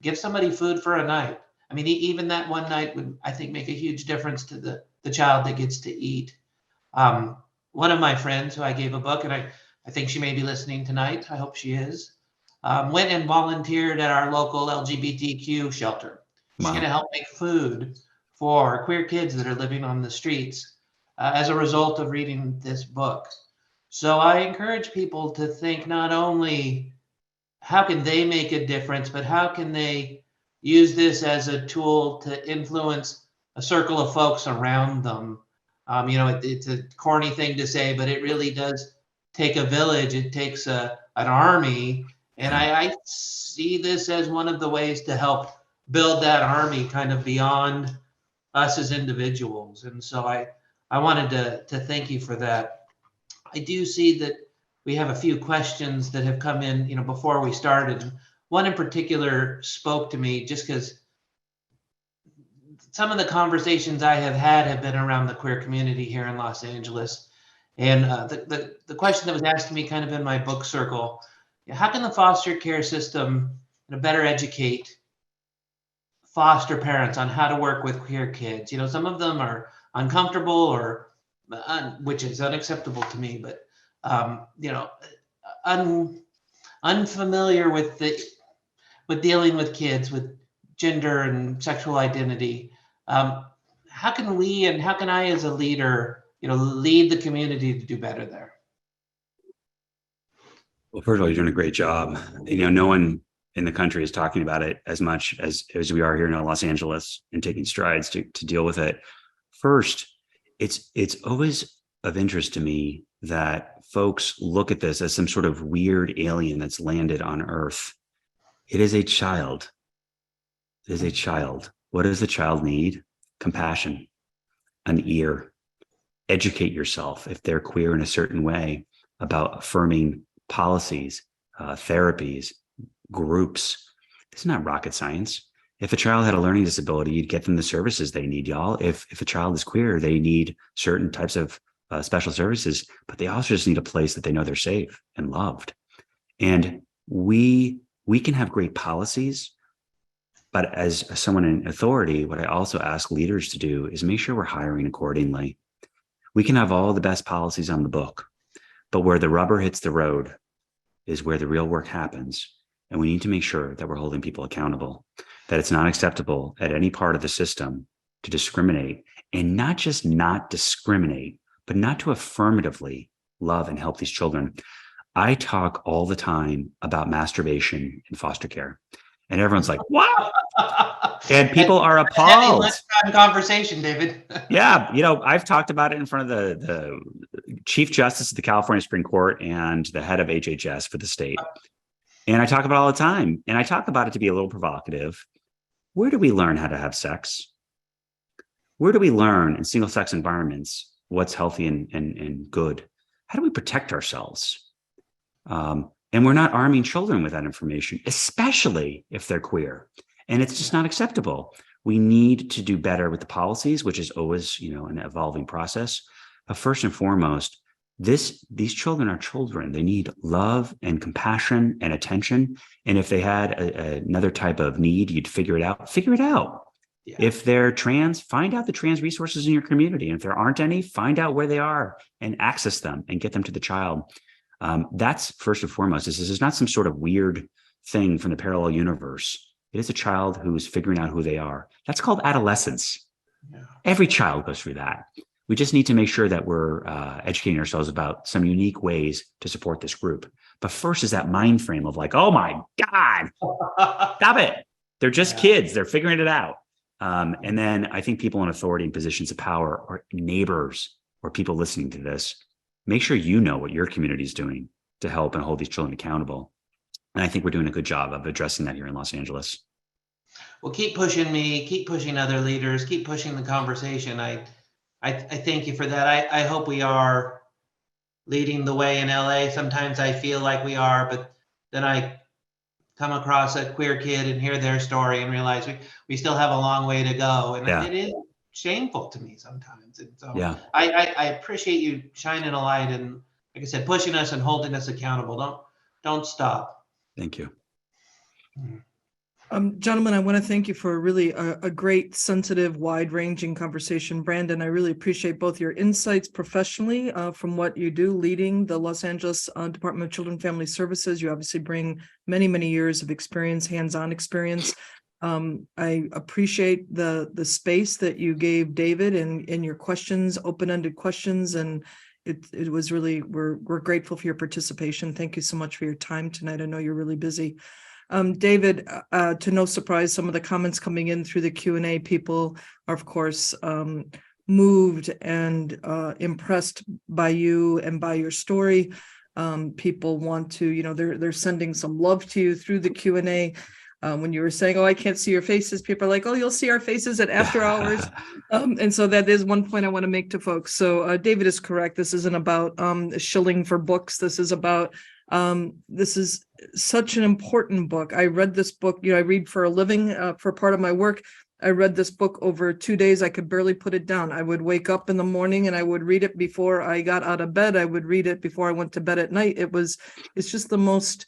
give somebody food for a night. I mean, even that one night would, I think, make a huge difference to the child that gets to eat. One of my friends who I gave a book, and I think she may be listening tonight, I hope she is, went and volunteered at our local LGBTQ shelter. She's going to help make food for queer kids that are living on the streets as a result of reading this book. So I encourage people to think not only how can they make a difference, but how can they use this as a tool to influence a circle of folks around them. It's a corny thing to say, but it really does take a village. It takes an army. And I see this as one of the ways to help build that army kind of beyond us as individuals. And so I wanted to thank you for that. I do see that we have a few questions that have come in, before we started. One in particular spoke to me just because some of the conversations I have had have been around the queer community here in Los Angeles. And the question that was asked to me kind of in my book circle, how can the foster care system better educate foster parents on how to work with queer kids? Some of them are uncomfortable which is unacceptable to me, but unfamiliar with dealing with kids with gender and sexual identity. How can we and how can I as a leader, lead the community to do better there? Well, first of all, you're doing a great job. No one in the country is talking about it as much as we are here in Los Angeles and taking strides to deal with it. First, it's always of interest to me that folks look at this as some sort of weird alien that's landed on Earth. It is a child. It is a child. What does the child need? Compassion, an ear. Educate yourself if they're queer in a certain way about affirming policies, therapies, groups. It's not rocket science. If a child had a learning disability, you'd get them the services they need, y'all. If a child is queer, they need certain types of special services, but they also just need a place that they know they're safe and loved. And we can have great policies, but as someone in authority, what I also ask leaders to do is make sure we're hiring accordingly. We can have all the best policies on the book, but where the rubber hits the road is where the real work happens. And we need to make sure that we're holding people accountable, that it's not acceptable at any part of the system to discriminate, and not just not discriminate, but not to affirmatively love and help these children. I talk all the time about masturbation in foster care, and everyone's like, "What?" And people are appalled. Lunchtime conversation, David. Yeah, I've talked about it in front of the Chief Justice of the California Supreme Court and the head of HHS for the state. And I talk about it all the time. And I talk about it to be a little provocative. Where do we learn how to have sex? Where do we learn in single sex environments what's healthy and good? How do we protect ourselves? And we're not arming children with that information, especially if they're queer. And it's just not acceptable. We need to do better with the policies, which is always, an evolving process. But first and foremost, these children are children. They need love and compassion and attention. And if they had another type of need, you'd figure it out. Figure it out. Yeah. If they're trans, find out the trans resources in your community. And if there aren't any, find out where they are and access them and get them to the child. That's first and foremost. This is not some sort of weird thing from the parallel universe. It is a child who's figuring out who they are. That's called adolescence. Yeah. Every child goes through that. We just need to make sure that we're educating ourselves about some unique ways to support this group. But first is that mind frame of like, oh my God, stop it. They're just kids. They're figuring it out. And then I think people in authority and positions of power or neighbors or people listening to this, make sure you know what your community is doing to help and hold these children accountable. And I think we're doing a good job of addressing that here in Los Angeles. Well, keep pushing me, keep pushing other leaders, keep pushing the conversation. I thank you for that. I hope we are leading the way in LA. Sometimes I feel like we are, but then I come across a queer kid and hear their story and realize we still have a long way to go. And it is shameful to me sometimes. And so I appreciate you shining a light and, like I said, pushing us and holding us accountable. Don't stop. Thank you. Gentlemen, I want to thank you for really a great, sensitive, wide-ranging conversation. Brandon, I really appreciate both your insights professionally from what you do leading the Los Angeles Department of Children and Family Services. You obviously bring many, many years of experience, hands-on experience. I appreciate the space that you gave David in your questions, open-ended questions, and it was really, we're grateful for your participation. Thank you so much for your time tonight. I know you're really busy. David, to no surprise, some of the comments coming in through the Q&A, people are, of course, moved and impressed by you and by your story. People want to, they're sending some love to you through the Q&A. When you were saying, oh, I can't see your faces, people are like, oh, you'll see our faces at after hours. And so that is one point I want to make to folks. So David is correct. This isn't about shilling for books. This is about, this is such an important book. I read this book, I read for a living, for part of my work. I read this book over 2 days. I could barely put it down. I would wake up in the morning and I would read it before I got out of bed. I would read it before I went to bed at night. It's just the most,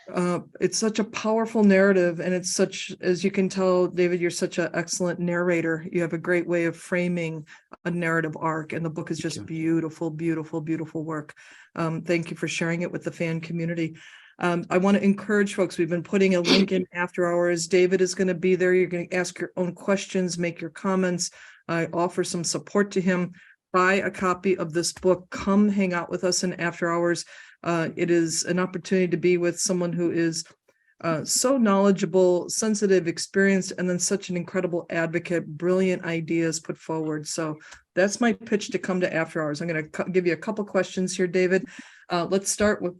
it's such a powerful narrative. And it's such, as you can tell, David, you're such an excellent narrator. You have a great way of framing a narrative arc. And the book is just beautiful, beautiful, beautiful work. Thank you for sharing it with the fan community. I want to encourage folks. We've been putting a link in after hours. David is going to be there. You're going to ask your own questions, make your comments. I offer some support to him. Buy a copy of this book. Come hang out with us in after hours. It is an opportunity to be with someone who is so knowledgeable, sensitive, experienced, and then such an incredible advocate, brilliant ideas put forward. So that's my pitch to come to after hours. I'm going to give you a couple questions here, David. Let's start with,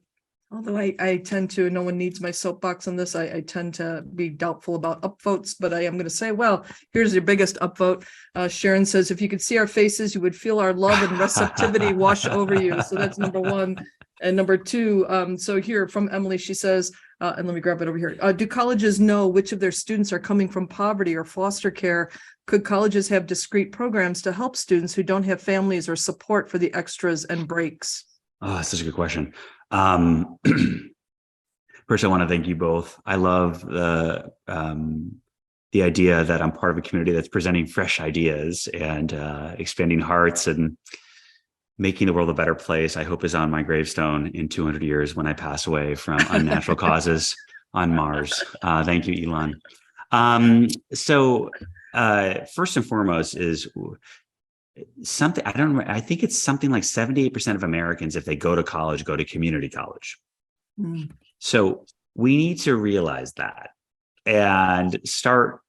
although I tend to, no one needs my soapbox on this. I tend to be doubtful about upvotes, but I am going to say, well, here's your biggest upvote. Sharon says, if you could see our faces, you would feel our love and receptivity wash over you. So that's number one. And number two, so here from Emily, she says, and let me grab it over here. Do colleges know which of their students are coming from poverty or foster care? Could colleges have discrete programs to help students who don't have families or support for the extras and breaks? Oh, that's such a good question. First, I want to thank you both. I love the idea that I'm part of a community that's presenting fresh ideas and expanding hearts and making the world a better place. I hope is on my gravestone in 200 years when I pass away from unnatural causes on Mars. Thank you, Elon. So first and foremost is something, I think it's something like 78% of Americans, if they go to college, go to community college. Mm. So we need to realize that and start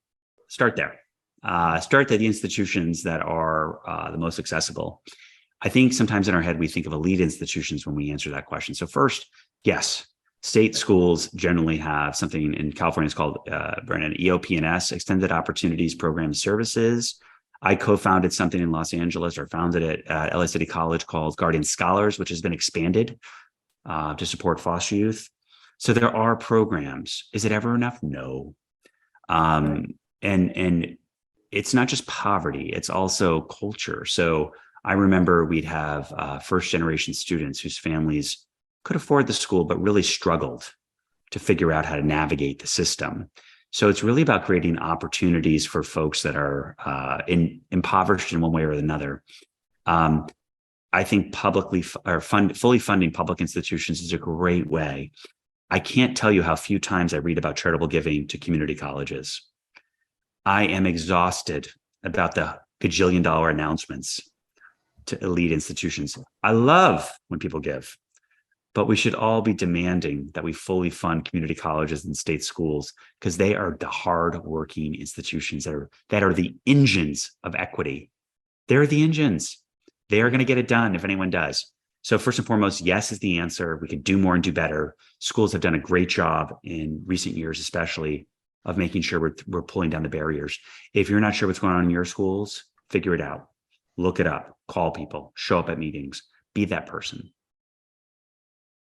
there. Start at the institutions that are the most accessible. I think sometimes in our head, we think of elite institutions when we answer that question. So first, yes, State schools generally have something in California. It's called Brandon, EOP&S, Extended Opportunities Program Services. I co-founded something in Los Angeles, or founded it at LA City College, called Guardian Scholars, which has been expanded to support foster youth. So there are programs. Is it ever enough? No. And it's not just poverty, it's also culture. So I remember we'd have first generation students whose families could afford the school, but really struggled to figure out how to navigate the system. So it's really about creating opportunities for folks that are impoverished in one way or another. I think fully funding public institutions is a great way. I can't tell you how few times I read about charitable giving to community colleges. I am exhausted about the gajillion-dollar announcements to elite institutions. I love when people give, but we should all be demanding that we fully fund community colleges and state schools, because they are the hard-working institutions that are the engines of equity. They're the engines. They are going to get it done if anyone does. So first and foremost, yes is the answer. We could do more and do better. Schools have done a great job in recent years, especially, of making sure we're pulling down the barriers. If you're not sure what's going on in your schools, figure it out. Look it up. Call people. Show up at meetings. Be that person.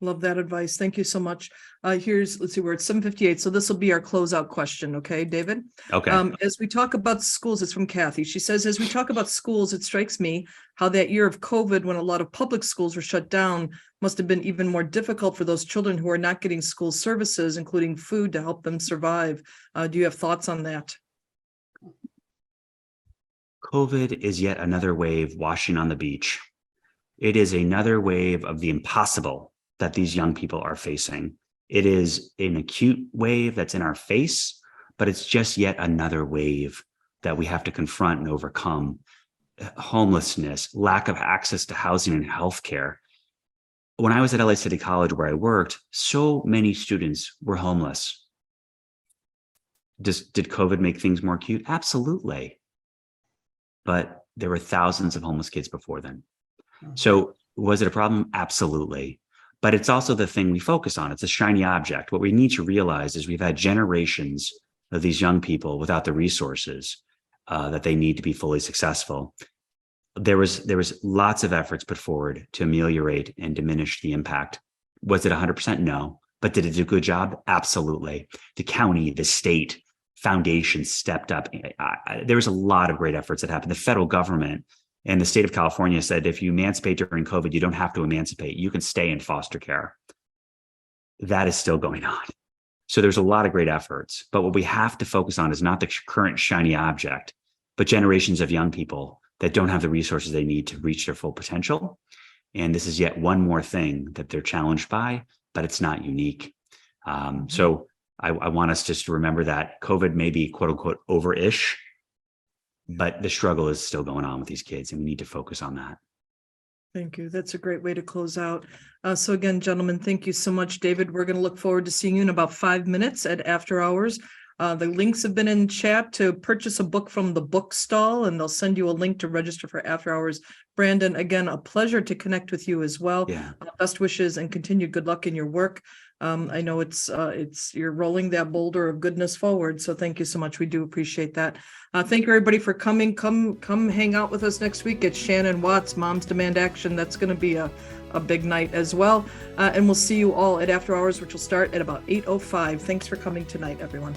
Love that advice. Thank you so much. Let's see, we're at 7:58. So this will be our closeout question. Okay, David? Okay. As we talk about schools, it's from Kathy. She says, as we talk about schools, it strikes me how that year of COVID, when a lot of public schools were shut down, must have been even more difficult for those children who are not getting school services, including food, to help them survive. Do you have thoughts on that? COVID is yet another wave washing on the beach. It is another wave of the impossible that these young people are facing. It is an acute wave that's in our face, but it's just yet another wave that we have to confront and overcome. Homelessness, lack of access to housing and healthcare. When I was at LA City College, where I worked, so many students were homeless. Did COVID make things more acute? Absolutely. But there were thousands of homeless kids before then. So was it a problem? Absolutely. But it's also the thing we focus on. It's a shiny object. What we need to realize is we've had generations of these young people without the resources that they need to be fully successful. There was lots of efforts put forward to ameliorate and diminish the impact. Was it 100%? No. But did it do a good job? Absolutely. The county, the state, foundation stepped up. There was a lot of great efforts that happened. The federal government and the state of California said, if you emancipate during COVID, you don't have to emancipate. You can stay in foster care. That is still going on. So there's a lot of great efforts. But what we have to focus on is not the current shiny object, but generations of young people that don't have the resources they need to reach their full potential. And this is yet one more thing that they're challenged by, but it's not unique. So I want us just to remember that COVID may be quote unquote over-ish, but the struggle is still going on with these kids, and we need to focus on that. Thank you. That's a great way to close out. So again, gentlemen, thank you so much. David, we're going to look forward to seeing you in about 5 minutes at After Hours. The links have been in chat to purchase a book from the book stall, and they'll send you a link to register for After Hours. Brandon, again, a pleasure to connect with you as well. Yeah. Best wishes and continued good luck in your work. I know it's you're rolling that boulder of goodness forward. So thank you so much. We do appreciate that. Thank you everybody for coming. Come hang out with us next week at Shannon Watts Moms Demand Action. That's going to be a big night as well. And we'll see you all at After Hours, which will start at about 8:05. Thanks for coming tonight, everyone.